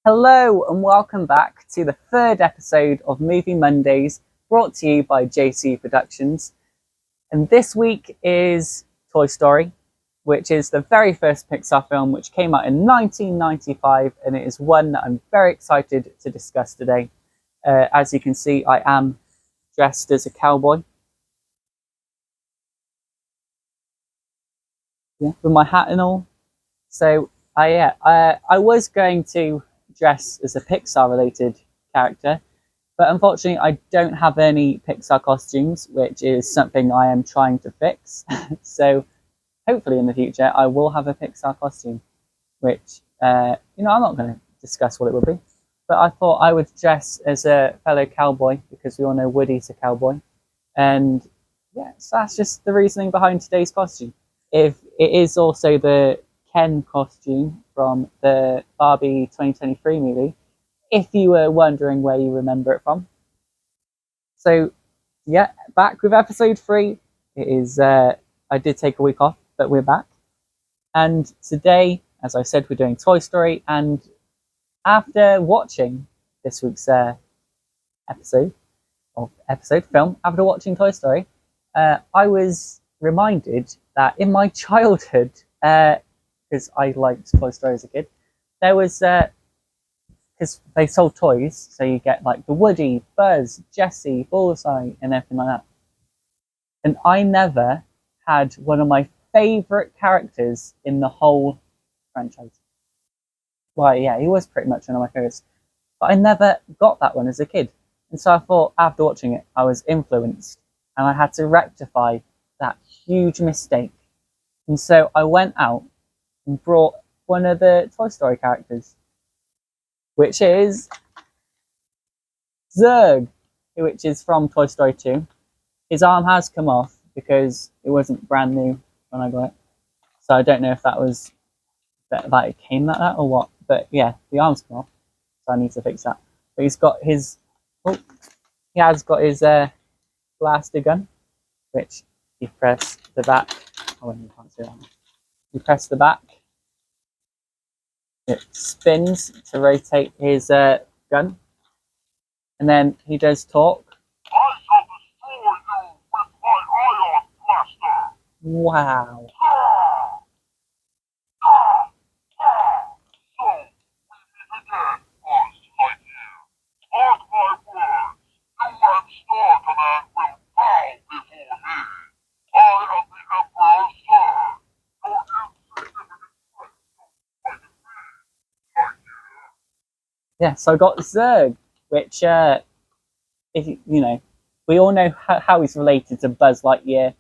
Hello and welcome back to the third episode of Movie Mondays, brought to you by JC Productions. And this week is Toy Story, which is the very first Pixar film which came out in 1995, and it is one that I'm very excited to discuss today. As you can see, I am dressed as a cowboy. Yeah, with my hat and all. So I was going to dress as a Pixar related character, but unfortunately I don't have any Pixar costumes, which is something I am trying to fix. So hopefully in the future I will have a Pixar costume, which I'm not going to discuss what it would be, but I thought I would dress as a fellow cowboy because we all know Woody's a cowboy, and yeah, so that's just the reasoning behind today's costume. If it is also the Ken costume from the Barbie 2023 movie, if you were wondering where you remember it from. So, yeah, back with episode 3. It is, I did take a week off, but we're back. And today, as I said, we're doing Toy Story. And after watching this week's episode film, after watching Toy Story, I was reminded that in my childhood, because I liked Toy Story as a kid, there was because they sold toys, so you get like the Woody, Buzz, Jessie, Bullseye, and everything like that. And I never had one of my favourite characters in the whole franchise. Well, yeah, he was pretty much one of my favourites, but I never got that one as a kid. And so I thought, after watching it, I was influenced, and I had to rectify that huge mistake. And so I went out and brought one of the Toy Story characters, which is Zurg, which is from Toy Story 2. His arm has come off because it wasn't brand new when I got it. So I don't know if that was that it came like that or what. But yeah, the arm's come off, so I need to fix that. But he has got his blaster gun, which you press the back. Oh, you can't see that. You press the back, it spins to rotate his gun, and then he does talk. I shall destroy you with my ion blaster. Wow. So, we meet again, Buzz Lightyear. Mark my words, you and Star Command will bow before me. I am the Emperor's son. Your insignificant threat is fighting me, Lightyear. Yeah, so I got Zurg, which, if you know, we all know how he's related to Buzz Lightyear.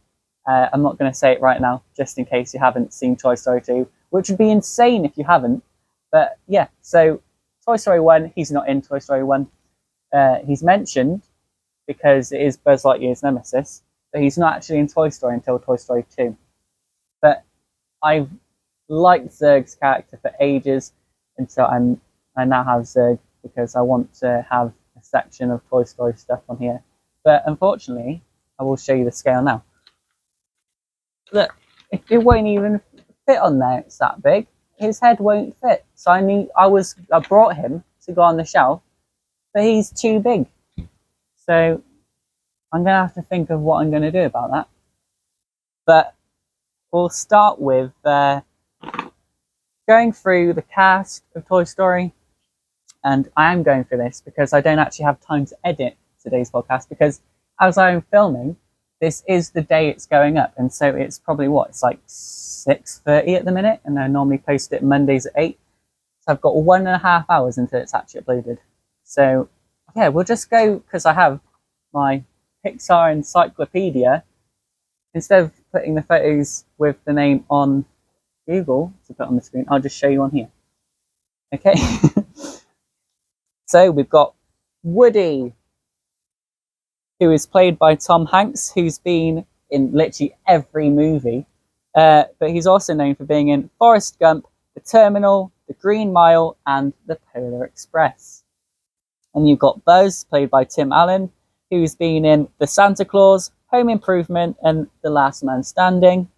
I'm not going to say it right now, just in case you haven't seen Toy Story 2, which would be insane if you haven't. But yeah, so Toy Story 1, he's not in Toy Story 1. He's mentioned because it is Buzz Lightyear's nemesis, but he's not actually in Toy Story until Toy Story 2. But I've liked Zurg's character for ages, and so I now have Zurg because I want to have a section of Toy Story stuff on here. But unfortunately, I will show you the scale now. Look, it won't even fit on there. It's that big. His head won't fit. So I brought him to go on the shelf, but he's too big. So I'm gonna have to think of what I'm gonna do about that. But we'll start with going through the cast of Toy Story, and I am going through this because I don't actually have time to edit today's podcast, because as I'm filming, this is the day it's going up, and so it's probably it's like 6:30 at the minute, and I normally post it Mondays at 8. So I've got 1.5 hours until it's actually uploaded. So yeah, we'll just go, because I have my Pixar encyclopedia. Instead of putting the photos with the name on Google to put on the screen, I'll just show you on here. Okay. So we've got Woody, who is played by Tom Hanks, who's been in literally every movie. But he's also known for being in Forrest Gump, The Terminal, The Green Mile, and The Polar Express. And you've got Buzz, played by Tim Allen, who's been in The Santa Claus, Home Improvement, and The Last Man Standing.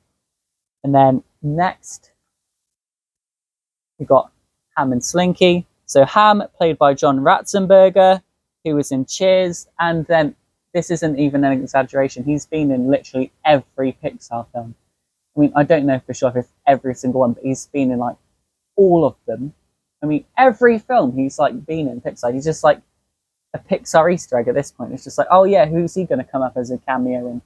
And then next, we've got Ham and Slinky, So Ham, played by John Ratzenberger, who was in Cheers, and then this isn't even an exaggeration. He's been in literally every Pixar film. I mean, I don't know for sure if it's every single one, but he's been in like all of them. I mean, every film he's like been in Pixar. He's just like a Pixar Easter egg at this point. It's just like, oh yeah, who's he going to come up as a cameo in?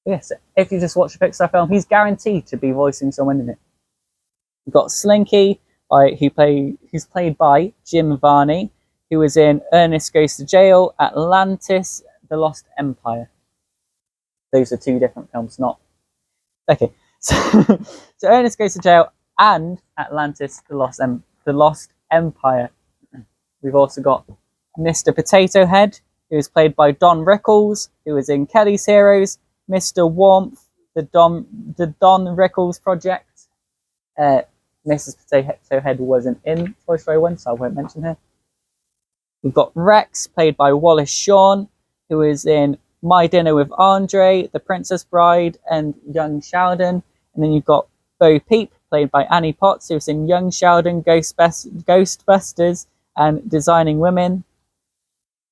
Yes, if you just watch a Pixar film, he's guaranteed to be voicing someone in it. You've got Slinky, who's played by Jim Varney, who was in Ernest Goes to Jail, Atlantis, The Lost Empire. Those are two different films, not... Okay, so Ernest Goes to Jail and Atlantis, The Lost Empire. We've also got Mr. Potato Head, who is played by Don Rickles, who was in Kelly's Heroes, Mr. Warmth, the Don Rickles Project. Mrs. Potato Head wasn't in Toy Story 1, so I won't mention her. We've got Rex, played by Wallace Shawn, who is in My Dinner with Andre, The Princess Bride, and Young Sheldon. And then you've got Bo Peep, played by Annie Potts, who was in Young Sheldon, Ghostbusters, and Designing Women.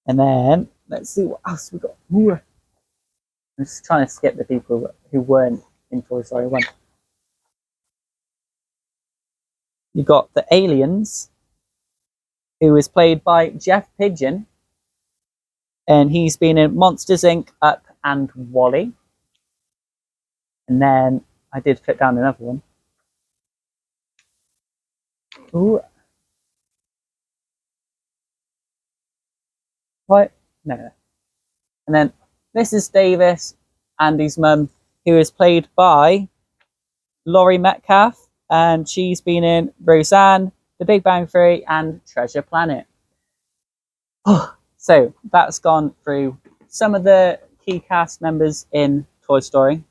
And then, let's see what else we've got. Ooh. I'm just trying to skip the people who weren't in Toy Story 1. You got the Aliens, who is played by Jeff Pigeon, and he's been in Monsters Inc., Up, and WALL-E. And then I did put down another one. Ooh. What? No. And then Mrs. Davis, Andy's mum, who is played by Laurie Metcalf, and she's been in Roseanne, The Big Bang Theory, and Treasure Planet. So that's gone through some of the key cast members in Toy Story.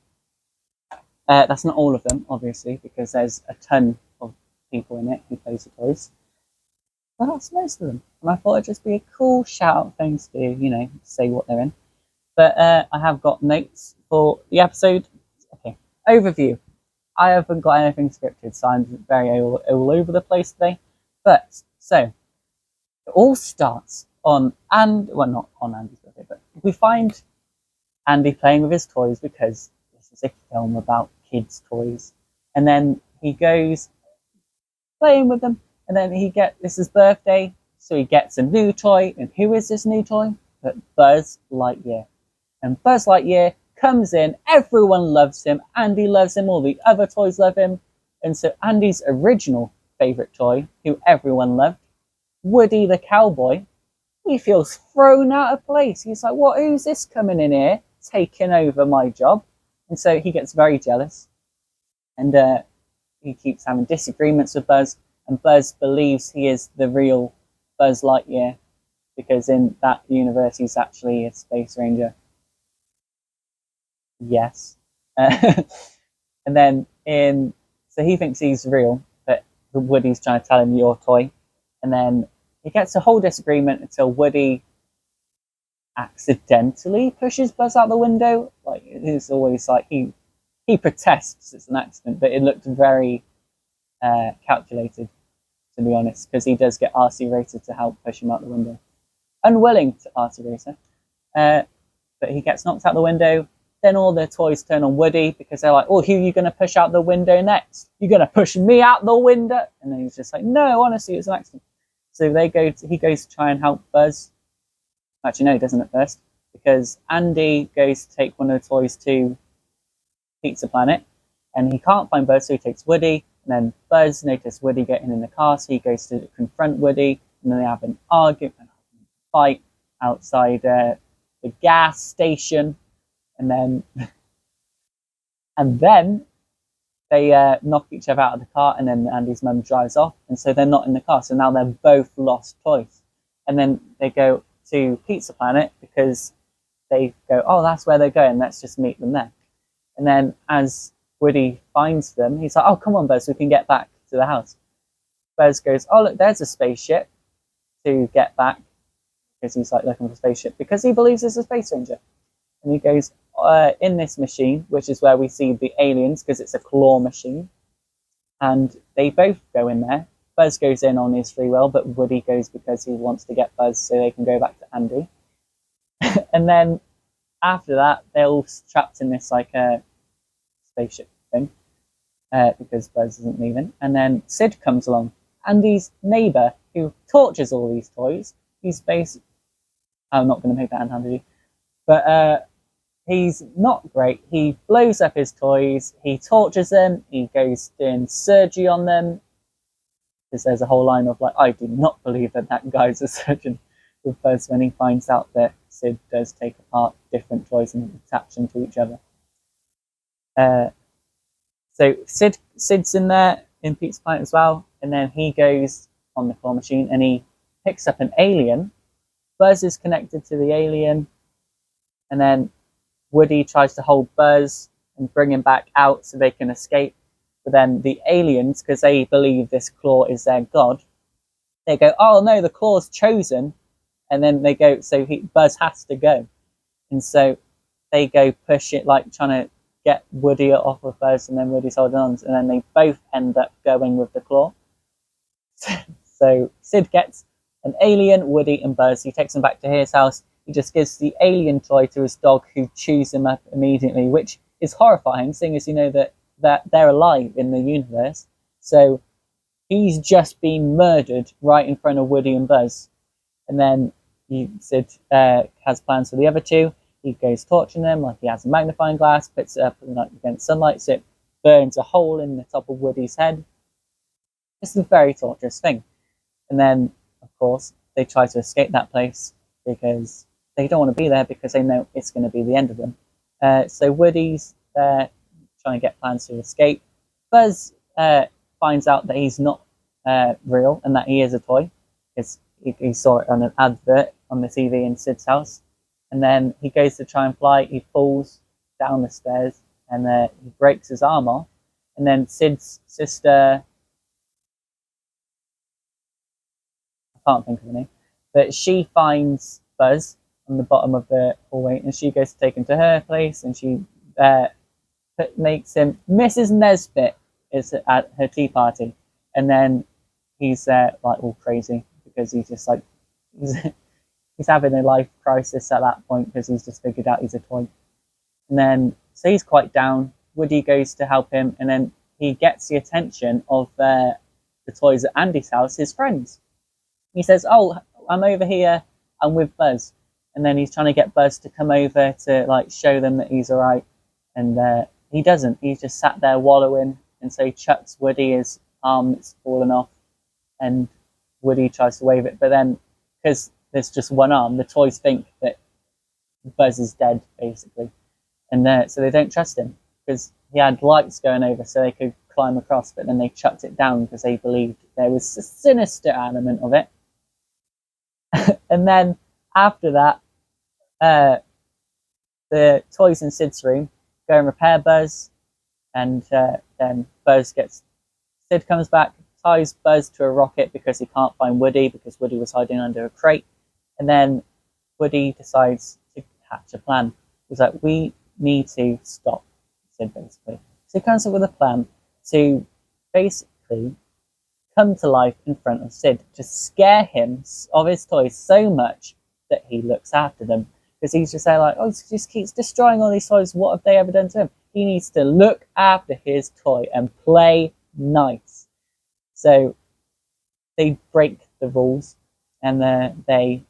That's not all of them, obviously, because there's a ton of people in it who plays the toys. But that's most of them. And I thought it'd just be a cool shout-out thing to do, you know, say what they're in. But I have got notes for the episode. Okay, overview. I haven't got anything scripted, so I'm very all over the place today. But, so, it all starts on, not on Andy's birthday, but we find Andy playing with his toys because this is a film about kids' toys. And then he goes playing with them, and then it's his birthday, so he gets a new toy. And who is this new toy? But Buzz Lightyear. And Buzz Lightyear comes in, everyone loves him, Andy loves him, all the other toys love him. And so Andy's original favourite toy, who everyone loved, Woody the cowboy, he feels thrown out of place. He's like, what, who's this coming in here, taking over my job? And so he gets very jealous. And he keeps having disagreements with Buzz. And Buzz believes he is the real Buzz Lightyear, because in that universe he's actually a space ranger. Yes. And then so he thinks he's real, but Woody's trying to tell him your toy. And then he gets a whole disagreement until Woody accidentally pushes Buzz out the window. Like, it's always like he protests it's an accident, but it looked very calculated, to be honest, because he does get RC Racer to help push him out the window. Unwilling to RC Racer. But he gets knocked out the window. Then all the toys turn on Woody because they're like, oh, who are you going to push out the window next? You're going to push me out the window? And then he's just like, no, honestly, it's an accident. So he goes to try and help Buzz. Actually, no, he doesn't at first, because Andy goes to take one of the toys to Pizza Planet, and he can't find Buzz, so he takes Woody. And then Buzz notices Woody getting in the car, so he goes to confront Woody, and then they have an argument, fight outside the gas station. And then they knock each other out of the car, and then Andy's mum drives off, and so they're not in the car. So now they're both lost toys. And then they go to Pizza Planet because they go, oh, that's where they're going. Let's just meet them there. And then as Woody finds them, he's like, oh, come on, Buzz, we can get back to the house. Buzz goes, oh, look, there's a spaceship to get back, because he's like looking for a spaceship because he believes it's a space ranger. And he goes, in this machine, which is where we see the aliens, because it's a claw machine. And they both go in there, Buzz goes in on his free will, but Woody goes because he wants to get Buzz so they can go back to Andy. And then after that, they're all trapped in this like spaceship thing because Buzz isn't leaving. And then Sid comes along, Andy's neighbour who tortures all these toys. He's basically, I'm not going to make that analogy, but he's not great. He blows up his toys, he tortures them, he goes doing surgery on them. Because there's a whole line of like, I do not believe that guy's a surgeon with Buzz when he finds out that Sid does take apart different toys and attach them to each other. So Sid's in there in Pizza Planet as well, and then he goes on the claw machine and he picks up an alien. Buzz is connected to the alien, and then Woody tries to hold Buzz and bring him back out so they can escape. But then the aliens, because they believe this claw is their god, they go, oh no, the claw's chosen. And then they go, so Buzz has to go. And so they go push it, like trying to get Woody off of Buzz, and then Woody's holding on. And then they both end up going with the claw. So Sid gets an alien, Woody and Buzz. He takes them back to his house. He just gives the alien toy to his dog, who chews him up immediately, which is horrifying, seeing as you know that they're alive in the universe. So he's just been murdered right in front of Woody and Buzz. And then Sid has plans for the other two. He goes torching them, like he has a magnifying glass, puts it up against sunlight, so it burns a hole in the top of Woody's head. It's a very torturous thing. And then, of course, they try to escape that place because they don't want to be there, because they know it's going to be the end of them. So Woody's there trying to get plans to escape. Buzz finds out that he's not real and that he is a toy, because he saw it on an advert on the TV in Sid's house. And then he goes to try and fly. He falls down the stairs and he breaks his arm off. And then Sid's sister, I can't think of her name, but she finds Buzz on the bottom of the hallway, and she goes to take him to her place, and she makes him Mrs. Nesbit is at her tea party. And then he's like all crazy because he's just like he's having a life crisis at that point, because he's just figured out he's a toy. And then so he's quite down. Woody goes to help him, and then he gets the attention of the toys at Andy's house, his friends. He says, oh, I'm over here, I'm with Buzz. And then he's trying to get Buzz to come over to like show them that he's all right. And he doesn't. He's just sat there wallowing. And so he chucks Woody his arm that's fallen off. And Woody tries to wave it. But then, because there's just one arm, the toys think that Buzz is dead, basically. And so they don't trust him, because he had lights going over so they could climb across. But then they chucked it down because they believed there was a sinister element of it. And then after that, the toys in Sid's room go and repair Buzz, and then Sid comes back, ties Buzz to a rocket because he can't find Woody, because Woody was hiding under a crate. And then Woody decides to hatch a plan. He's like, we need to stop Sid, basically. So he comes up with a plan to basically come to life in front of Sid, to scare him of his toys so much that he looks after them. Because he's just there like, oh, he just keeps destroying all these toys. What have they ever done to him? He needs to look after his toy and play nice. So they break the rules, and they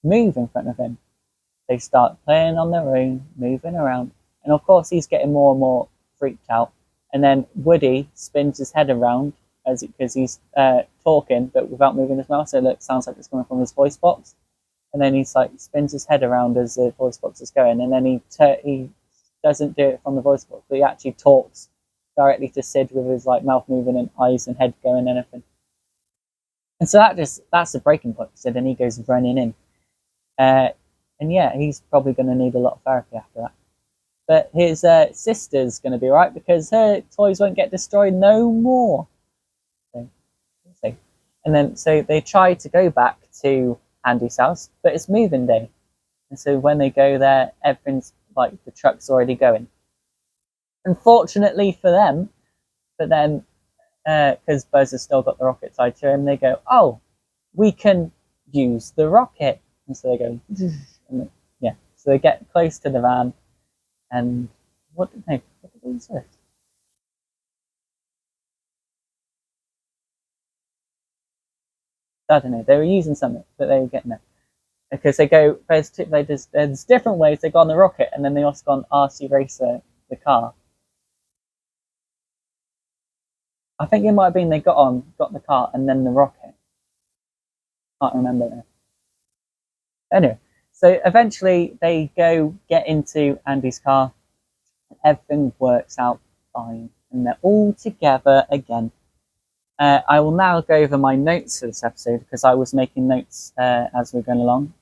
move in front of him. They start playing on their own, moving around. And of course, he's getting more and more freaked out. And then Woody spins his head around because he's talking, but without moving his mouth. So it sounds like it's coming from his voice box. And then he's like spins his head around as the voice box is going. And then he doesn't do it from the voice box, but he actually talks directly to Sid with his like mouth moving and eyes and head going and everything. And so that's the breaking point for Sid, and he goes running in. And yeah, he's probably going to need a lot of therapy after that. But his sister's going to be all right, because her toys won't get destroyed no more. So. And then so they try to go back to Andy's house, but it's moving day. And so when they go there, everything's like the truck's already going. Unfortunately for them, but then because Buzz has still got the rocket tied to him. They go, "Oh, we can use the rocket," and so they go, and yeah. So they get close to the van, and what did they use first? I don't know. They were using something, but they were getting it because they go. There's different ways they go on the rocket, and then they also go on RC Racer, the car. I think it might have been they got the car, and then the rocket. Can't remember now. Anyway, so eventually they go get into Andy's car. Everything works out fine, and they're all together again. I will now go over my notes for this episode because I was making notes as we are going along.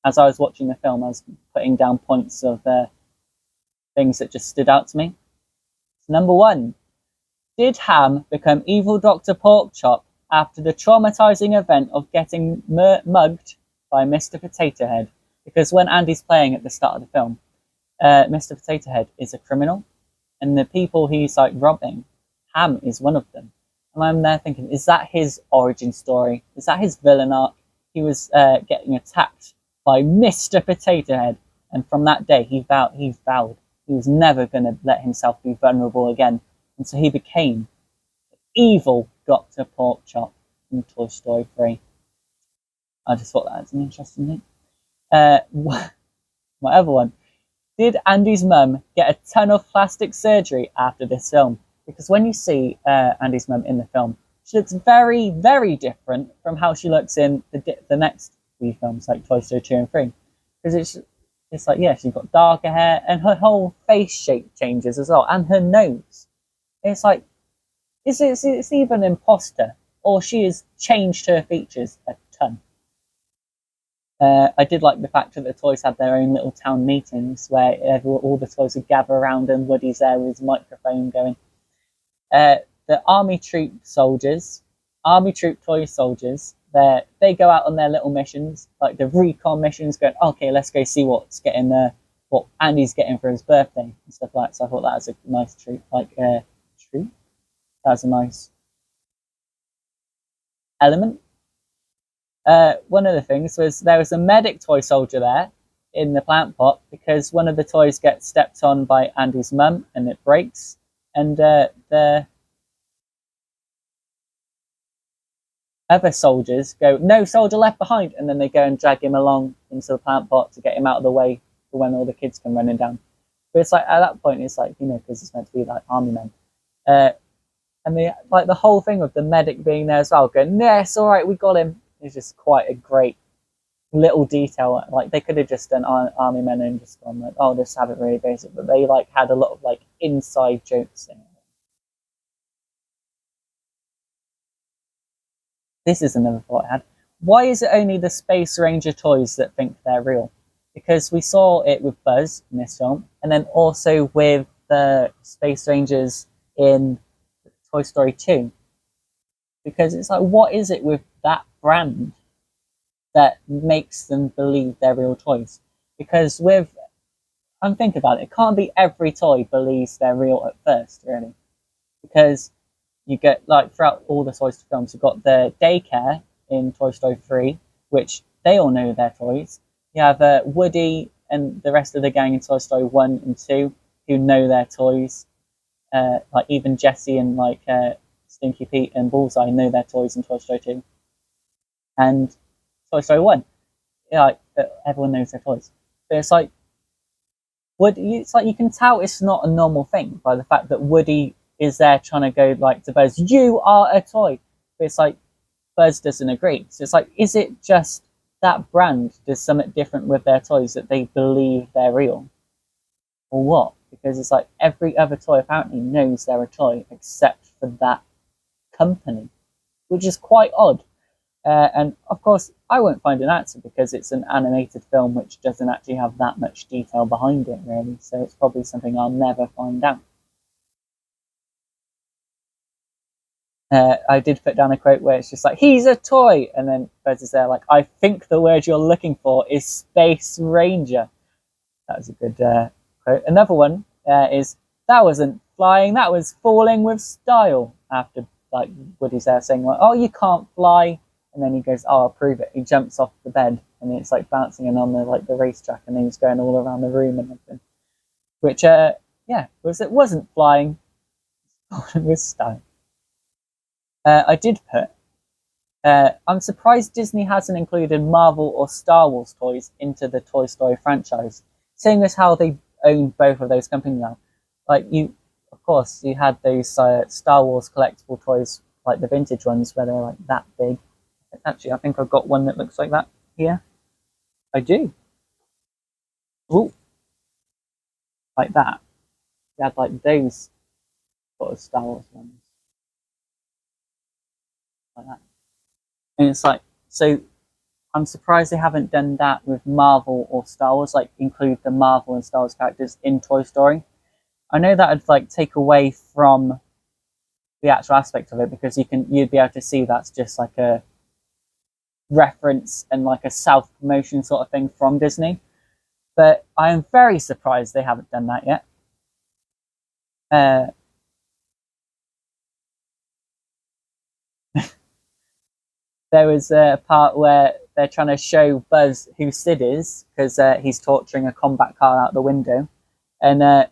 As I was watching the film, I was putting down points of things that just stood out to me. So number 1, did Ham become evil Dr. Porkchop after the traumatizing event of getting mugged by Mr. Potato Head? Because when Andy's playing at the start of the film, Mr. Potato Head is a criminal, and the people he's like robbing, Ham is one of them. And I'm there thinking, is that his origin story? Is that his villain arc? He was getting attacked by Mr. Potato Head, and from that day he vowed he was never going to let himself be vulnerable again, and so he became evil Dr. Porkchop in Toy Story 3. I just thought that was an interesting thing. My other one. Did Andy's mum get a ton of plastic surgery after this film? Because when you see Andy's mum in the film, she looks very, very different from how she looks in the next few films, like Toy Story 2 and 3. Because it's like, yeah, she's got darker hair, and her whole face shape changes as well, and her nose. It's like, it's either an imposter, or she has changed her features a ton. I did like the fact that the toys had their own little town meetings where all the toys would gather around and Woody's there with his microphone going. The army troop toy soldiers, they go out on their little missions, like the recon missions, going, okay, let's go see what Andy's getting for his birthday and stuff like that. So I thought that was a nice treat. Treat? That was a nice element. One of the things was there was a medic toy soldier there in the plant pot because one of the toys gets stepped on by Andy's mum and it breaks, and the other soldiers go, "No soldier left behind," and then they go and drag him along into the plant pot to get him out of the way for when all the kids come running down. But it's like at that point, it's like, because it's meant to be like army men, and the whole thing of the medic being there as well, going, "Yes, all right, we got him." It's just quite a great little detail. Like they could have just done army men and just gone like, "Oh, just have it really basic," but they had a lot of inside jokes in it. This is another thought I had. Why is it only the Space Ranger toys that think they're real? Because we saw it with Buzz in this film, and then also with the Space Rangers in Toy Story 2. Because it's like, what is it with that brand that makes them believe they're real toys? Because I'm thinking about it, it can't be every toy believes they're real at first, really. Because you get, throughout all the Toy Story films, you've got the daycare in Toy Story 3, which they all know they're toys. You have Woody and the rest of the gang in Toy Story 1 and 2 who know they're toys. Even Jessie and Stinky Pete and Bullseye know their toys in Toy Story 2. And Toy Story 1, everyone knows their toys. But it's like, you can tell it's not a normal thing by the fact that Woody is there trying to go to Buzz, "You are a toy." But it's like, Buzz doesn't agree. So it's like, is it just that brand does something different with their toys that they believe they're real? Or what? Because it's like every other toy apparently knows they're a toy except for that company, which is quite odd. And of course, I won't find an answer because it's an animated film which doesn't actually have that much detail behind it, really. So it's probably something I'll never find out. I did put down a quote where it's just like, "He's a toy," and then Buzz is there like, "I think the word you're looking for is Space Ranger." That was a good quote. Another one is, "That wasn't flying, that was falling with style. After like Woody's there saying like, oh, you can't fly, and then he goes, oh, I'll prove it. He jumps off the bed and it's like bouncing and on the racetrack, and then he's going all around the room and everything. Which it wasn't flying, falling with style. I did put. I'm surprised Disney hasn't included Marvel or Star Wars toys into the Toy Story franchise, seeing as how they own both of those companies now. Like of course, you had those Star Wars collectible toys, like the vintage ones, where they're like that big. Actually, I think I've got one that looks like that here. I do. Ooh, like that. You had like those sort of Star Wars ones, like that. And it's like, so I'm surprised they haven't done that with Marvel or Star Wars, like include the Marvel and Star Wars characters in Toy Story. I know that would like take away from the actual aspect of it, because you'd be able to see that's just like a reference and like a self-promotion sort of thing from Disney. But I am very surprised they haven't done that yet. There was a part where they're trying to show Buzz who Sid is, because he's torturing a combat car out the window. And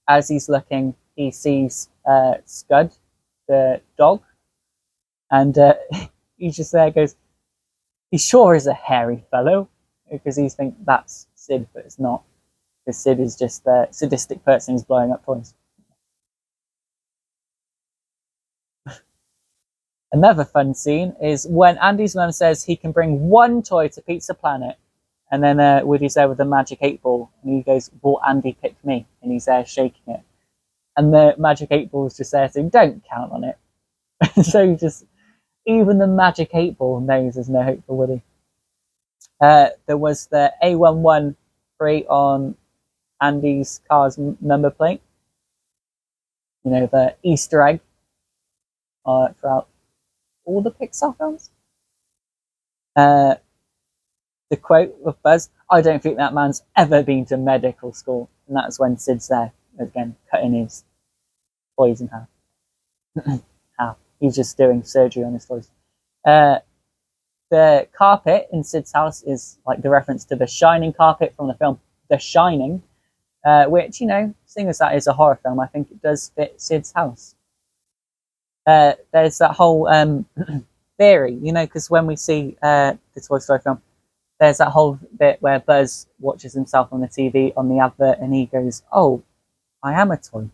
as he's looking, he sees Scud, the dog. And he just there goes, he sure is a hairy fellow. Because he's think that's Sid, but it's not. Because Sid is just the sadistic person who's blowing up toys. Another fun scene is when Andy's mum says he can bring one toy to Pizza Planet, and then Woody's there with the magic 8-ball, and he goes, "Will Andy pick me?" And he's there shaking it, and the magic 8-ball is just there saying, "Don't count on it." So just even the magic 8-ball knows there's no hope for Woody. There was the A113 on Andy's car's number plate. You know, the Easter egg throughout all the Pixar films. The quote of Buzz, "I don't think that man's ever been to medical school." And that's when Sid's there, again, cutting his toys in half. Half. He's just doing surgery on his toys. The carpet in Sid's house is like the reference to the shining carpet from the film The Shining, which, you know, seeing as that is a horror film, I think it does fit Sid's house. There's that whole theory, you know, because when we see the Toy Story film, there's that whole bit where Buzz watches himself on the TV on the advert, and he goes, "Oh, I am a toy."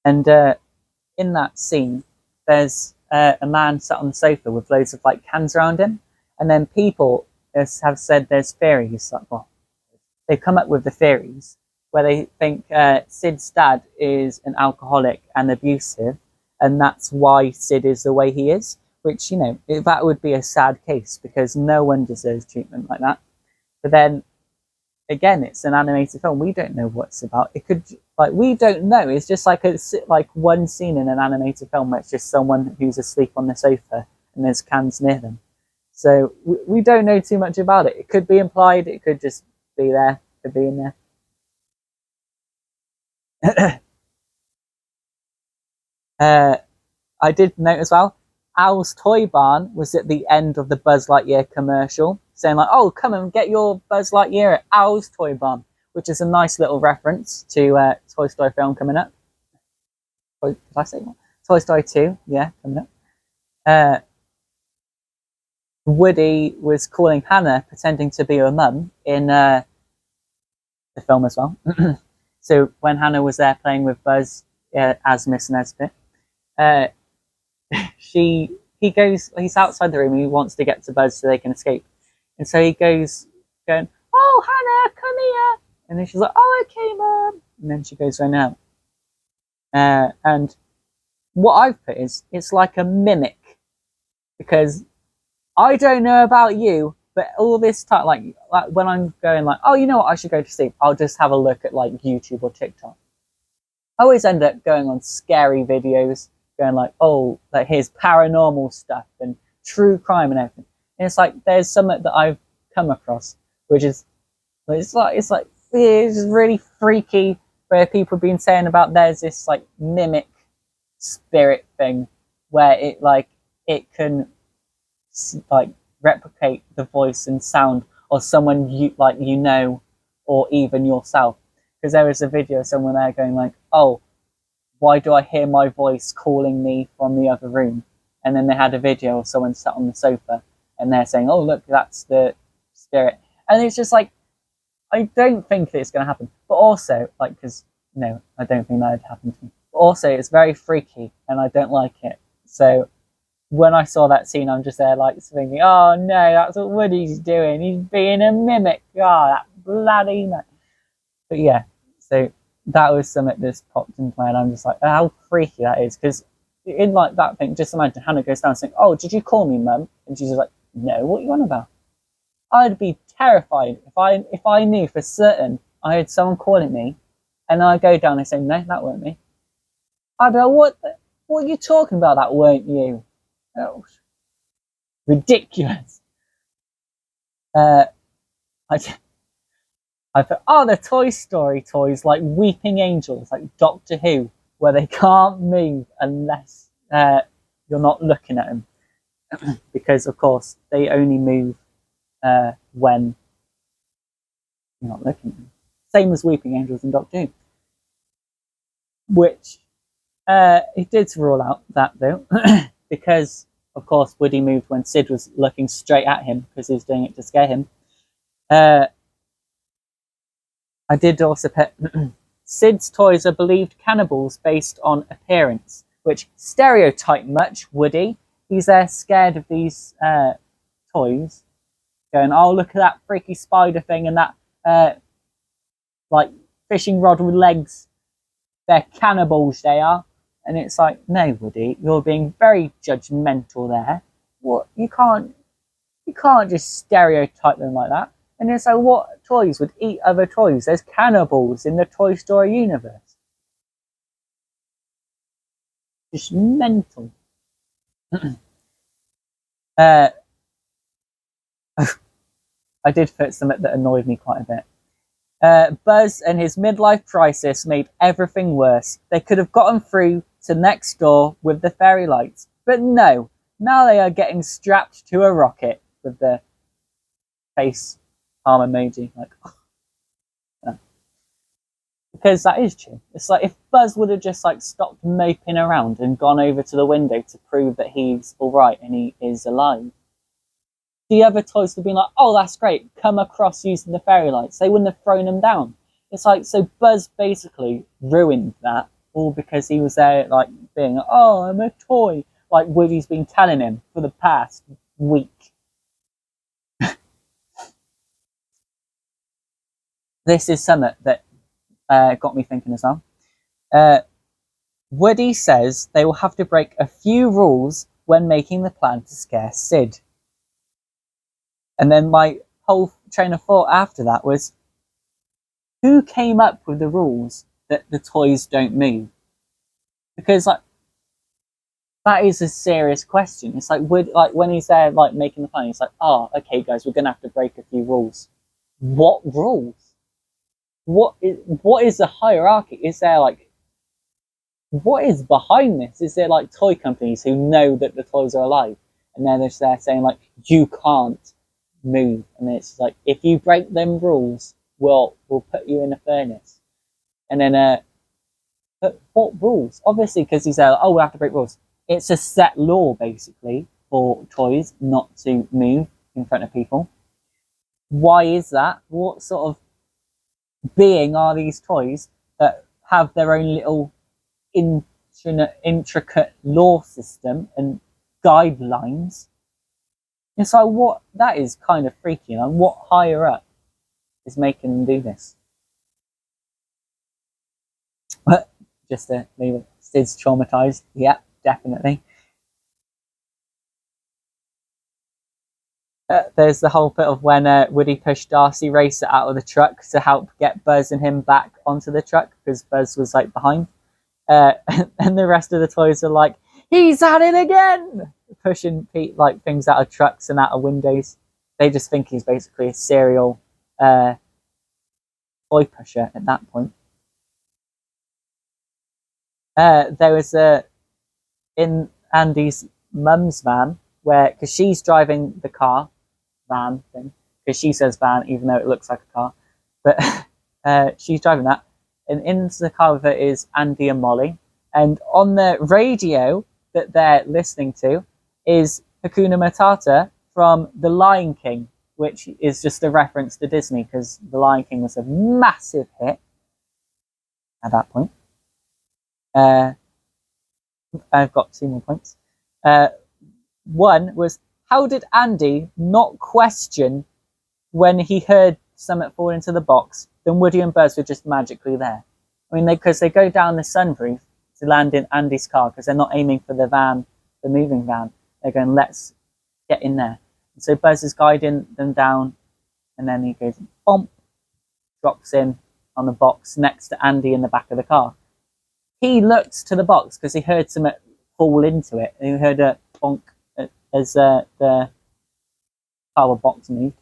And in that scene, there's a man sat on the sofa with loads of like cans around him, and then people have said there's theories. Like, well, they've come up with the theories where they think Sid's dad is an alcoholic and abusive, and that's why Sid is the way he is. Which, you know, that would be a sad case, because no one deserves treatment like that. But then, again, it's an animated film. We don't know what it's about. It could, like, we don't know. It's just like one scene in an animated film where it's just someone who's asleep on the sofa and there's cans near them. So we don't know too much about it. It could be implied. It could just be there. It could be in there. I did note as well, Al's Toy Barn was at the end of the Buzz Lightyear commercial, saying like, "Oh, come and get your Buzz Lightyear at Al's Toy Barn," which is a nice little reference to Toy Story film coming up. Did I say what? Toy Story 2, yeah, coming up. Woody was calling Hannah, pretending to be her mum in the film as well. So when Hannah was there playing with Buzz as Miss Nesbit, he's outside the room and he wants to get to Buzz so they can escape. And so he goes going, "Oh, Hannah, come here." And then she's like, "Oh, okay, Mum." And then she goes right out. And what I've put is, it's like a mimic, because I don't know about you, but all this time, like when I'm going like, "Oh, you know what, I should go to sleep," I'll just have a look at like YouTube or TikTok. I always end up going on scary videos, going like, "Oh, like here's paranormal stuff and true crime and everything." And it's like there's something that I've come across, which is it's really freaky, where people have been saying about there's this like mimic spirit thing where it can like replicate the voice and sound of someone you know, or even yourself. Because there was a video of someone there going like, oh, why do I hear my voice calling me from the other room? And then they had a video of someone sat on the sofa and they're saying, oh, look, that's the spirit. And it's just like, I don't think that it's going to happen. But also, like, because, no, I don't think that would happen to me. But also, it's very freaky and I don't like it. So when I saw that scene, I'm just there, like, thinking, oh, no, that's what Woody's doing. He's being a mimic. Oh, that bloody man. But yeah, so that was something that's popped into my head. I'm just like, how freaky that is. Because in like that thing, just imagine Hannah goes down and saying, oh, did you call me, Mum? And she's just like, no, what are you on about? I'd be terrified if I knew for certain I had someone calling me and I go down and say, no, that weren't me. I'd be like, what are you talking about? That weren't you. Oh, ridiculous. I thought, oh, the Toy Story toys, like weeping angels, like Doctor Who, where they can't move unless you're not looking at them. Because, of course, they only move when you're not looking at them. Same as weeping angels in Doctor Who. Which, it did rule out that, though, because, of course, Woody moved when Sid was looking straight at him, because he was doing it to scare him. I did also put Sid's toys are believed cannibals based on appearance, which stereotype much Woody. He's scared of these toys, going, oh, look at that freaky spider thing and that like fishing rod with legs. They're cannibals, they are. And it's like, no, Woody, you're being very judgmental there. What, you can't just stereotype them like that. And it's like, what toys would eat other toys? There's cannibals in the Toy Story universe. Just mental. I did put something that annoyed me quite a bit. Buzz and his midlife crisis made everything worse. They could have gotten through to next door with the fairy lights. But no, now they are getting strapped to a rocket with the face palm emoji. Like, yeah. Because that is true. It's like if Buzz would have just like stopped moping around and gone over to the window to prove that he's all right and he is alive, the other toys would have been like, oh, that's great, come across using the fairy lights. They wouldn't have thrown them down. It's like, so Buzz basically ruined that, all because he was there like being, oh, I'm a toy, like Woody's been telling him for the past week. This is something that got me thinking as well. Woody says they will have to break a few rules when making the plan to scare Sid. And then my whole train of thought after that was, who came up with the rules that the toys don't move? Because like that is a serious question. It's like, when he's there like making the plan, he's like, oh, okay guys, we're gonna have to break a few rules. What rules? What is the hierarchy? Is there like, what is behind this? Is there like toy companies who know that the toys are alive and they're just there saying like, you can't move, and it's like, if you break them rules, we'll put you in a furnace. And then but what rules? Obviously, because he's there, oh, we'll have to break rules. It's a set law basically for toys not to move in front of people. Why is that? What sort of being are these toys that have their own little intricate law system and guidelines? It's like, what? That is kind of freaky. And what higher up is making them do this? But just to leave it, Sid's traumatized. Yeah, definitely. There's the whole bit of when Woody pushed Darcy Racer out of the truck to help get Buzz and him back onto the truck because Buzz was like behind. And the rest of the toys are like, he's at it again! Pushing Pete like things out of trucks and out of windows. They just think he's basically a serial toy pusher at that point. There was a in Andy's mum's van where, because she's driving the car van thing, because she says van even though it looks like a car, but she's driving that, and in the car with her is Andy and Molly, and on the radio that they're listening to is Hakuna Matata from The Lion King, which is just a reference to Disney because The Lion King was a massive hit at that point. I've got 2 more points. One was, how did Andy not question when he heard Summit fall into the box? Then Woody and Buzz were just magically there. I mean, because they go down the sunroof to land in Andy's car because they're not aiming for the van, the moving van. They're going, let's get in there. And so Buzz is guiding them down, and then he goes, bump, drops in on the box next to Andy in the back of the car. He looks to the box because he heard something fall into it. He heard a bonk as the power box moved.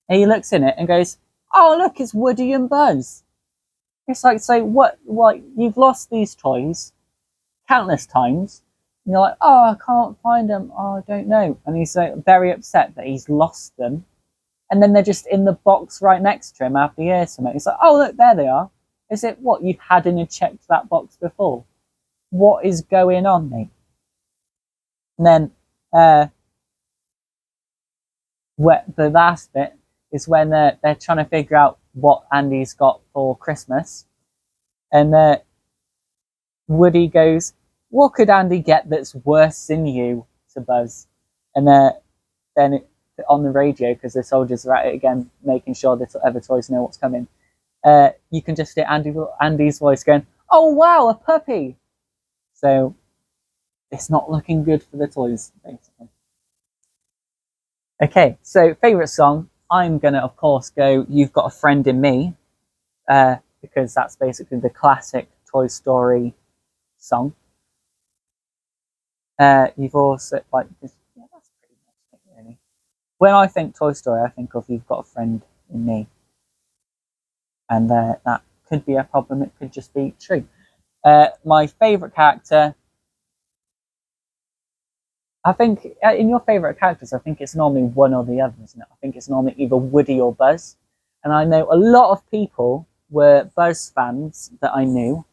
And he looks in it and goes, oh, look, it's Woody and Buzz. It's like, so what, you've lost these toys countless times. And you're like, oh, I can't find them. Oh, I don't know. And he's very upset that he's lost them. And then they're just in the box right next to him after he hears something. He's like, oh, look, there they are. Is it what, you hadn't checked that box before? What is going on, mate? And then the last bit is when they're trying to figure out what Andy's got for Christmas. And Woody goes, what could Andy get that's worse than you, to Buzz? And then on the radio, because the soldiers are at it again, making sure that other toys know what's coming, you can just hear Andy's voice going, oh, wow, a puppy. So it's not looking good for the toys, basically. Okay, so favourite song, I'm going to, of course, go You've Got a Friend in Me, because that's basically the classic Toy Story song. You've also, like, that's pretty much it, really. When I think Toy Story, I think of You've Got a Friend in Me. And that could be a problem, it could just be true. My favourite character, I think, in your favourite characters, I think it's normally one or the other, isn't it? I think it's normally either Woody or Buzz. And I know a lot of people were Buzz fans that I knew,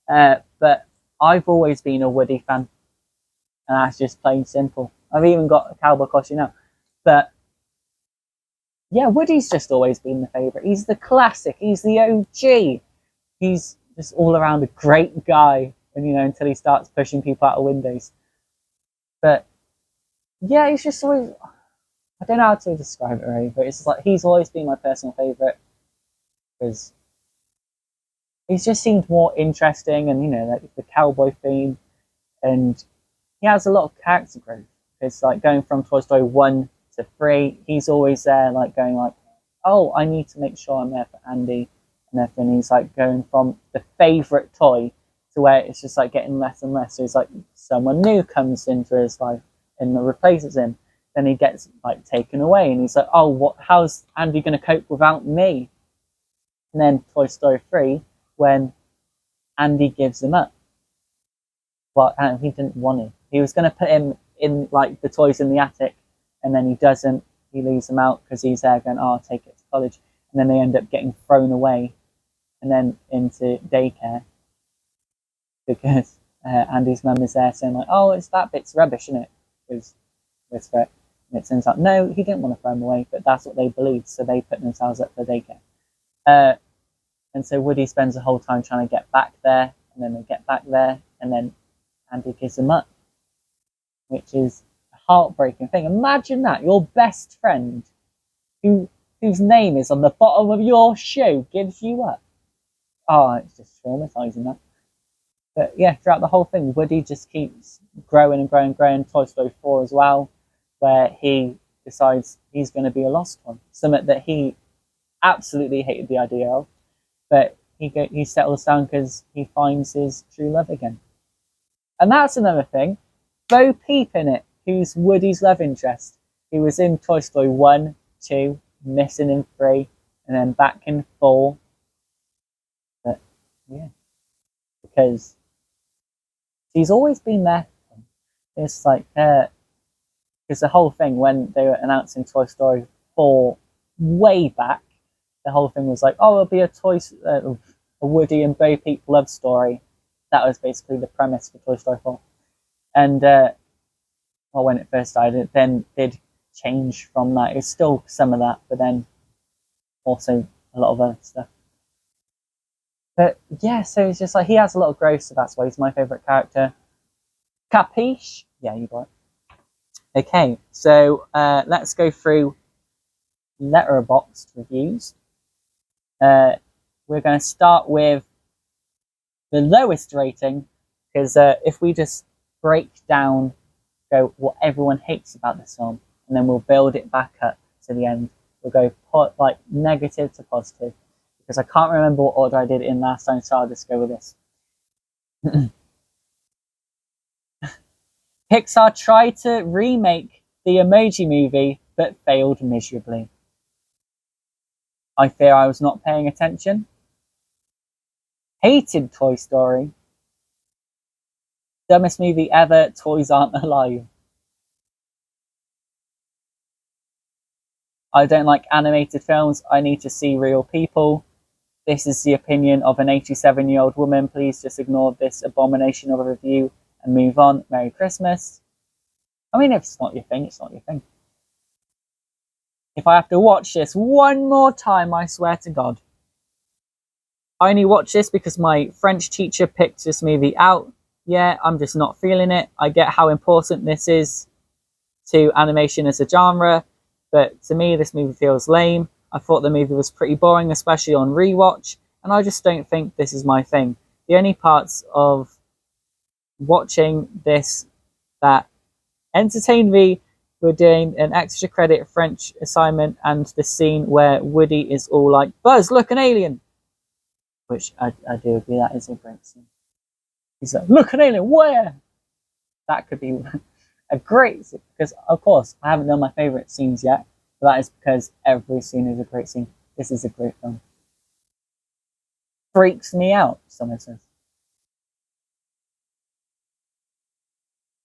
but I've always been a Woody fan. And that's just plain simple. I've even got a cowboy costume now. But yeah, Woody's just always been the favourite. He's the classic. He's the OG. He's just all around a great guy, and until he starts pushing people out of windows. But yeah, he's just always, I don't know how to describe it really, but it's like he's always been my personal favourite because he's just seemed more interesting, and like the cowboy theme, and he has a lot of character growth. It's like going from Toy Story 1 to 3, he's always there, like going like, oh, I need to make sure I'm there for Andy and everything. He's like going from the favourite toy to where it's just like getting less and less. So it's like someone new comes into his life and replaces him. Then he gets like taken away, and he's like, oh, how's Andy going to cope without me? And then Toy Story 3, when Andy gives him up. Well, he didn't want to. He was going to put him in like the toys in the attic, and then he doesn't. He leaves them out because he's there going, oh, I'll take it to college. And then they end up getting thrown away and then into daycare because Andy's mum is there saying like, oh, it's that bit's rubbish, isn't it? Because and it turns out, no, he didn't want to throw them away, but that's what they believed, so they put themselves up for daycare. And so Woody spends the whole time trying to get back there, and then they get back there, and then Andy gives them up, which is a heartbreaking thing. Imagine that, your best friend, whose name is on the bottom of your shoe, gives you up. Oh, it's just traumatizing, that. But yeah, throughout the whole thing, Woody just keeps growing and growing and growing. Toy Story 4 as well, where he decides he's going to be a lost one. Something that he absolutely hated the idea of. But he settles down because he finds his true love again. And that's another thing. Bo Peep in it, who's Woody's love interest. He was in Toy Story 1, 2, missing in 3, and then back in 4. But yeah, because He's always been there. It's like, because the whole thing, when they were announcing Toy Story 4 way back, the whole thing was like, oh, it'll be a Woody and Bo Peep love story. That was basically the premise for Toy Story 4. And, well, when it first started, it then did change from that. It was still some of that, but then also a lot of other stuff. But yeah, so it's just like, he has a lot of growth, so that's why he's my favourite character. Capiche? Yeah, you got it. Okay, so let's go through Letterboxd reviews. We're going to start with the lowest rating, because if we just break down, go what everyone hates about this film, and then we'll build it back up to the end. We'll go like negative to positive, because I can't remember what order I did in last time, so I'll just go with this. Pixar tried to remake the Emoji Movie, but failed miserably. I fear I was not paying attention. Hated Toy Story. Dumbest movie ever, toys aren't alive. I don't like animated films, I need to see real people. This is the opinion of an 87-year-old woman. Please just ignore this abomination of a review and move on. Merry Christmas. I mean, if it's not your thing, it's not your thing. If I have to watch this one more time, I swear to God. I only watch this because my French teacher picked this movie out. Yeah, I'm just not feeling it. I get how important this is to animation as a genre, but to me, this movie feels lame. I thought the movie was pretty boring, especially on rewatch, and I just don't think this is my thing. The only parts of watching this that entertained me were doing an extra credit French assignment and the scene where Woody is all like, Buzz, look, an alien! Which I do agree, that is a great scene. He's like, look, an alien, where? That could be a great scene, because of course I haven't done my favourite scenes yet, but that is because every scene is a great scene. This is a great film. Freaks me out, someone says.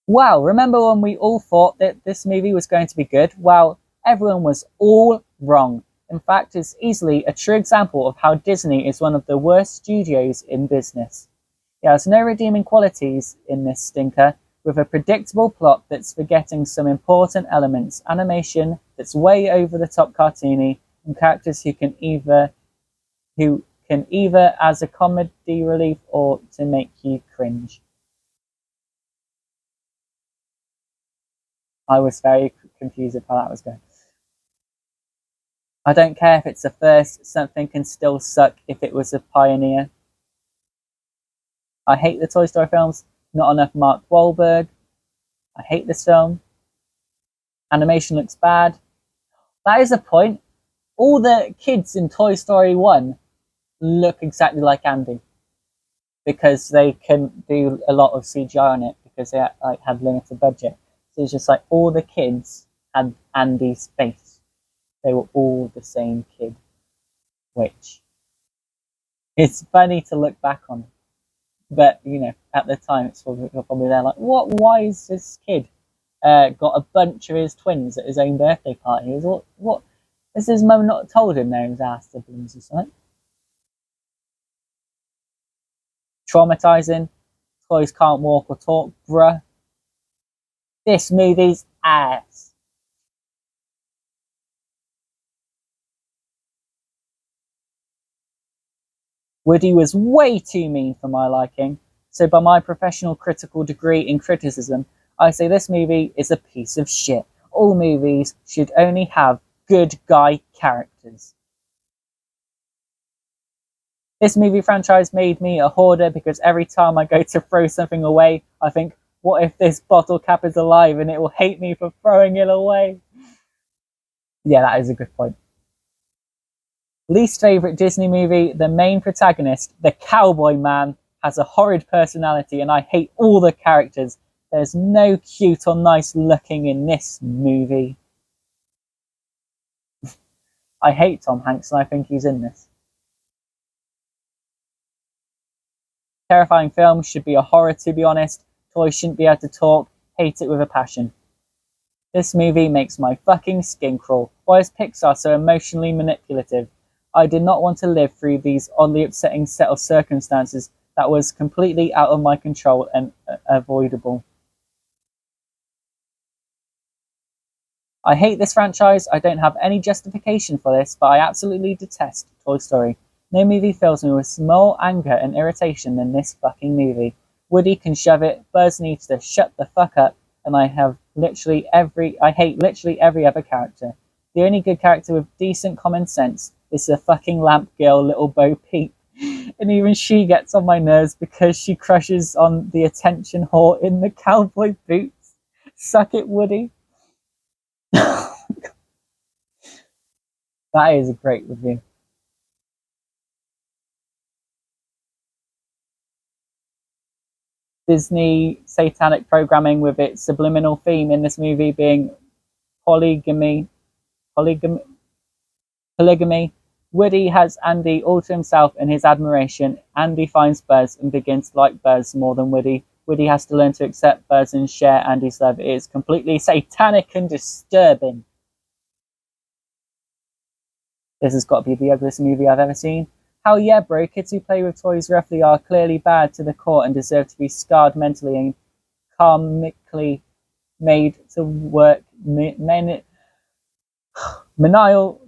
Wow, remember when we all thought that this movie was going to be good? Well, everyone was all wrong. In fact, it's easily a true example of how Disney is one of the worst studios in business. It has no redeeming qualities in this stinker, with a predictable plot that's forgetting some important elements, animation that's way over the top cartoony, and characters who can either as a comedy relief or to make you cringe. I was very confused with how that was going. I don't care if it's a first, something can still suck if it was a pioneer. I hate the Toy Story films, not enough Mark Wahlberg. I hate this film. Animation looks bad. That is a point. All the kids in Toy Story 1 look exactly like Andy, because they couldn't do a lot of CGI on it because they had limited budget. So it's just like all the kids had Andy's face. They were all the same kid, which it's funny to look back on. But, you know, at the time, it's probably there like, what? Why is this kid got a bunch of his twins at his own birthday party? What? Has his mum not told him they're his ass siblings or something? Traumatizing. Toys can't walk or talk, bruh. This movie's ass. Woody was way too mean for my liking, so by my professional critical degree in criticism, I say this movie is a piece of shit. All movies should only have good guy characters. This movie franchise made me a hoarder because every time I go to throw something away, I think, what if this bottle cap is alive and it will hate me for throwing it away? Yeah, that is a good point. Least favourite Disney movie, the main protagonist, the cowboy man, has a horrid personality and I hate all the characters. There's no cute or nice looking in this movie. I hate Tom Hanks and I think he's in this. Terrifying film, should be a horror to be honest. Toys shouldn't be able to talk. Hate it with a passion. This movie makes my fucking skin crawl. Why is Pixar so emotionally manipulative? I did not want to live through these oddly upsetting set of circumstances that was completely out of my control and avoidable. I hate this franchise. I don't have any justification for this, but I absolutely detest Toy Story. No movie fills me with more anger and irritation than this fucking movie. Woody can shove it, Buzz needs to shut the fuck up, and I hate literally every other character. The only good character with decent common sense is the fucking lamp girl, Little Bo Peep. And even she gets on my nerves because she crushes on the attention whore in the cowboy boots. Suck it, Woody. That is a great review. Disney satanic programming with its subliminal theme in this movie being polygamy. Polygamy. Polygamy. Woody has Andy all to himself in his admiration. Andy finds Buzz and begins to like Buzz more than Woody. Woody has to learn to accept Buzz and share Andy's love. It is completely satanic and disturbing. This has got to be the ugliest movie I've ever seen. Hell yeah, bro, kids who play with toys roughly are clearly bad to the core and deserve to be scarred mentally and karmically made to work menial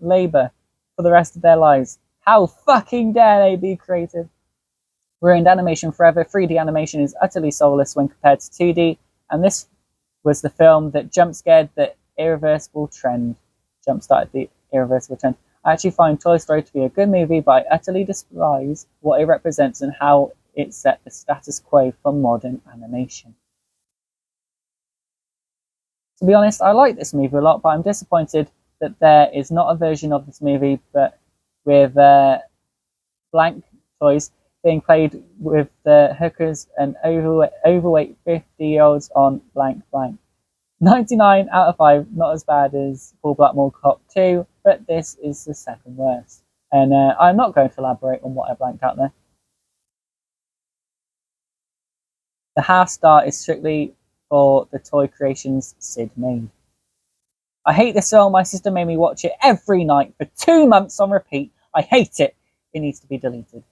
labour for the rest of their lives. How fucking dare they be creative? Ruined animation forever. 3D animation is utterly soulless when compared to 2D, and this was the film that jump-started the irreversible trend. I actually find Toy Story to be a good movie, but I utterly despise what it represents and how it set the status quo for modern animation. To be honest, I like this movie a lot, but I'm disappointed that there is not a version of this movie, but with blank toys being played with the hookers and overweight 50-year-olds on blank blank. 99 out of 5, not as bad as Full Black Mall Cop 2, but this is the second worst. And I'm not going to elaborate on what I blanked out there. The half star is strictly for the toy creations Sid made. I hate this film. My sister made me watch it every night for 2 months on repeat. I hate it. It needs to be deleted.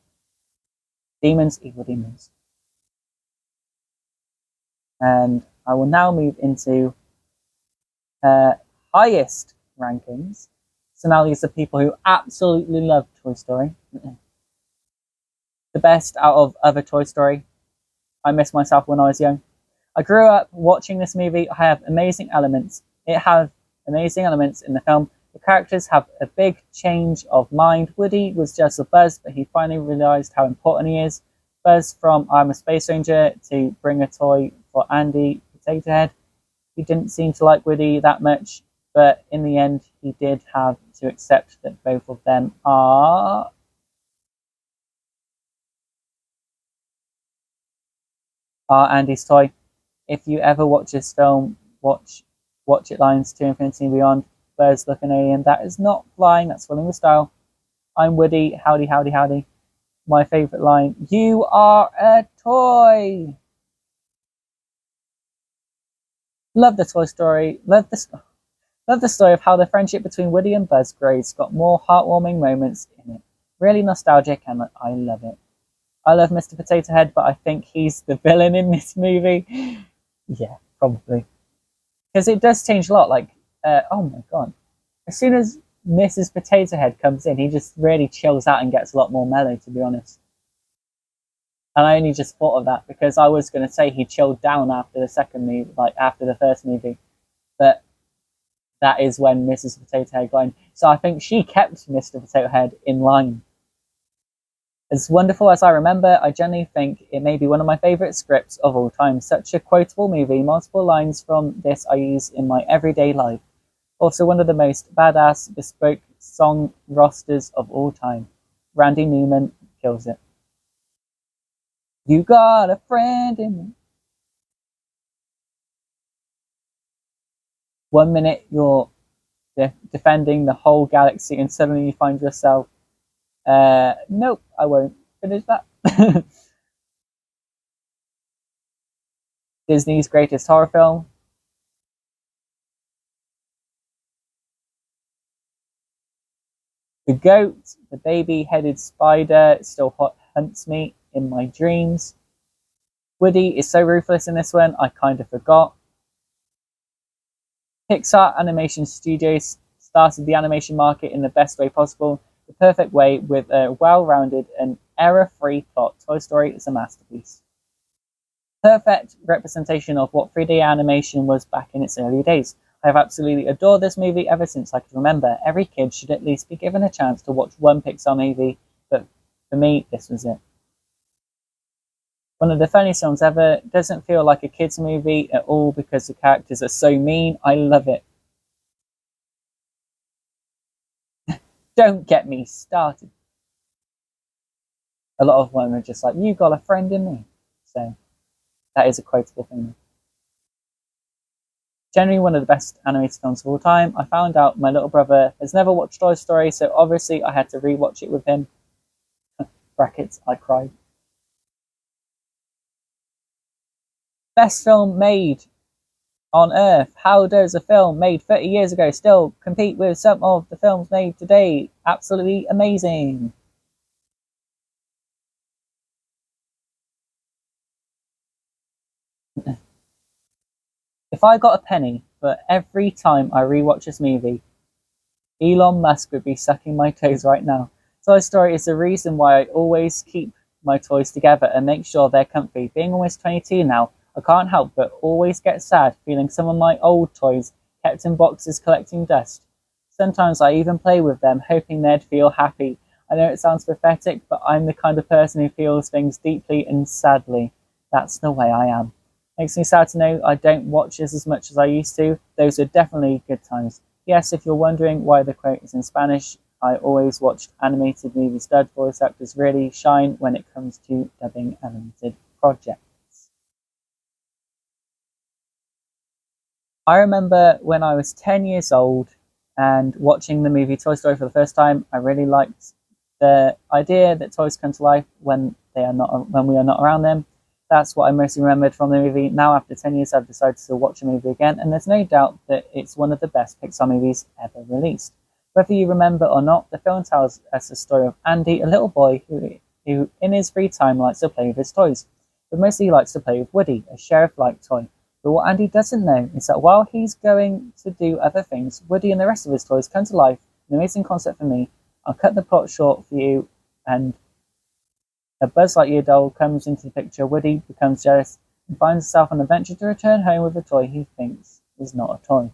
Demons, evil demons. And I will now move into highest rankings. So now these are people who absolutely love Toy Story. The best out of other Toy Story. I miss myself when I was young. I grew up watching this movie. I have amazing elements. It has amazing elements in the film. The characters have a big change of mind. Woody was just a Buzz, but he finally realized how important he is. Buzz from I'm a Space Ranger to bring a toy for Andy Potato Head. He didn't seem to like Woody that much, but in the end, he did have to accept that both of them are Andy's toy. If you ever watch this film, watch it Lines to Infinity and Beyond. Buzz looking alien. That is not flying, that's falling with style. I'm Woody. Howdy, howdy, howdy. My favourite line. You are a toy. Love the Toy Story. Love the story of how the friendship between Woody and Buzz grows. Got more heartwarming moments in it. Really nostalgic, and I love it. I love Mr. Potato Head, but I think he's the villain in this movie. Yeah, probably. Because it does change a lot. Like, oh my god. As soon as Mrs. Potato Head comes in, he just really chills out and gets a lot more mellow, to be honest. And I only just thought of that because I was going to say he chilled down after the second movie, like after the first movie. But that is when Mrs. Potato Head got in. So I think she kept Mr. Potato Head in line. As wonderful as I remember, I generally think it may be one of my favourite scripts of all time. Such a quotable movie, multiple lines from this I use in my everyday life. Also one of the most badass bespoke song rosters of all time. Randy Newman kills it. You got a friend in me. 1 minute you're defending the whole galaxy and suddenly you find yourself nope, I won't finish that. Disney's greatest horror film. The goat, the baby-headed spider, still hunts me in my dreams. Woody is so ruthless in this one, I kind of forgot. Pixar Animation Studios started the animation market in the best way possible, the perfect way, with a well-rounded and error-free plot. Toy Story is a masterpiece. Perfect representation of what 3D animation was back in its early days. I have absolutely adored this movie ever since I can remember. Every kid should at least be given a chance to watch one Pixar movie, but for me, this was it. One of the funniest films ever. Doesn't feel like a kid's movie at all because the characters are so mean. I love it. Don't get me started. A lot of women are just like, you got a friend in me. So that is a quotable thing. Generally one of the best animated films of all time. I found out my little brother has never watched Toy Story, so obviously I had to rewatch it with him. Brackets, I cried. Best film made on Earth. How does a film made 30 years ago still compete with some of the films made today? Absolutely amazing. If I got a penny for every time I rewatch this movie, Elon Musk would be sucking my toes right now. Toy Story is the reason why I always keep my toys together and make sure they're comfy. Being almost 22 now, I can't help but always get sad feeling some of my old toys kept in boxes collecting dust. Sometimes I even play with them, hoping they'd feel happy. I know it sounds pathetic, but I'm the kind of person who feels things deeply and sadly. That's the way I am. Makes me sad to know I don't watch this as much as I used to. Those are definitely good times. Yes, if you're wondering why the quote is in Spanish, I always watched animated movies dubbed. Voice actors really shine when it comes to dubbing animated projects. I remember when I was 10 years old and watching the movie Toy Story for the first time, I really liked the idea that toys come to life when we are not around them. That's what I mostly remembered from the movie. Now, after 10 years, I've decided to watch a movie again, and there's no doubt that it's one of the best Pixar movies ever released. Whether you remember or not, the film tells us the story of Andy, a little boy who in his free time likes to play with his toys, but mostly he likes to play with Woody, a sheriff-like toy. But what Andy doesn't know is that while he's going to do other things, Woody and the rest of his toys come to life. An amazing concept for me. I'll cut the plot short for you, and a Buzz Lightyear doll comes into the picture. Woody becomes jealous and finds himself on an adventure to return home with a toy he thinks is not a toy.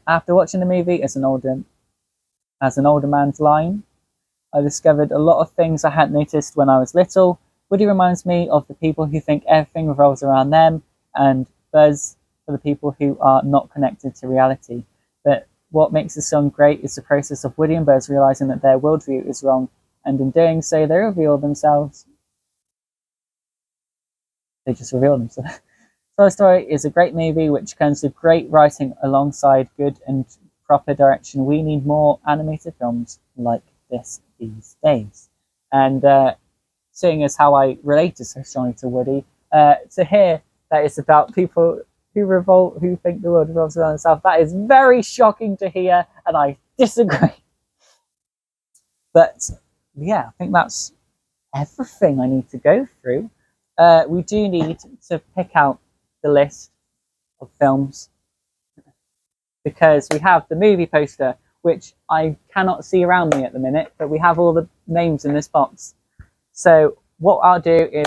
After watching the movie as an older man's line, I discovered a lot of things I hadn't noticed when I was little. Woody reminds me of the people who think everything revolves around them, and Buzz for the people who are not connected to reality. But what makes this song great is the process of Woody and Buzz realizing that their worldview is wrong, and in doing so, they reveal themselves. They just reveal themselves. Toy Story is a great movie which comes with great writing alongside good and proper direction. We need more animated films like this these days. And seeing as how I related so strongly to Woody, to hear that it's about people who think the world revolves around themselves, that is very shocking to hear, and I disagree. But yeah, I think that's everything I need to go through. We do need to pick out the list of films because we have the movie poster, which I cannot see around me at the minute, but we have all the names in this box. So what I'll do is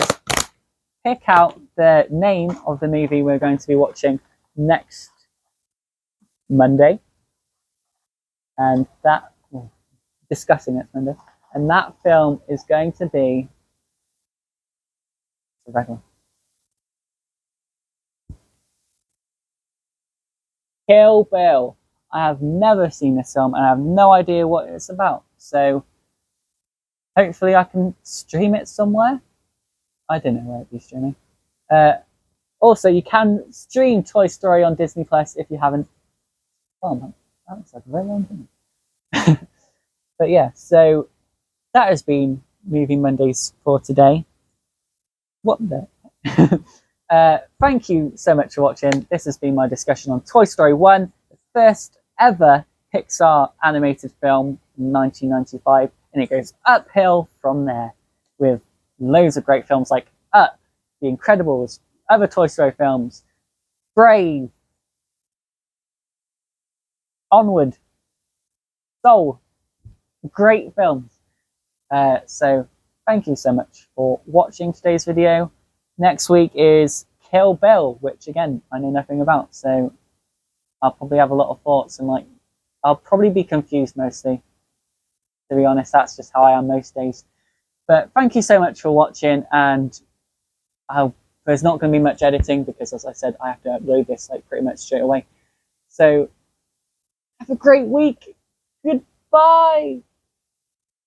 pick out the name of the movie we're going to be watching next Monday, and that discussing next Monday, and that film is going to be the red one. Kill Bill. I have never seen this film and I have no idea what it's about. So hopefully I can stream it somewhere. I don't know where it'd be streaming. Also, you can stream Toy Story on Disney Plus if you haven't. Oh man, that looks like a very long thing. But yeah, so that has been Movie Mondays for today. What the? Thank you so much for watching. This has been my discussion on Toy Story 1, the first ever Pixar animated film in 1995, and it goes uphill from there with loads of great films like Up, The Incredibles, other Toy Story films, Brave, Onward, Soul, great films. So thank you so much for watching today's video. Next week is Kill Bill, which again, I know nothing about, so I'll probably have a lot of thoughts and I'll probably be confused mostly. To be honest, that's just how I am most days. But thank you so much for watching, and there's not going to be much editing because, as I said, I have to upload this pretty much straight away. So have a great week. Goodbye.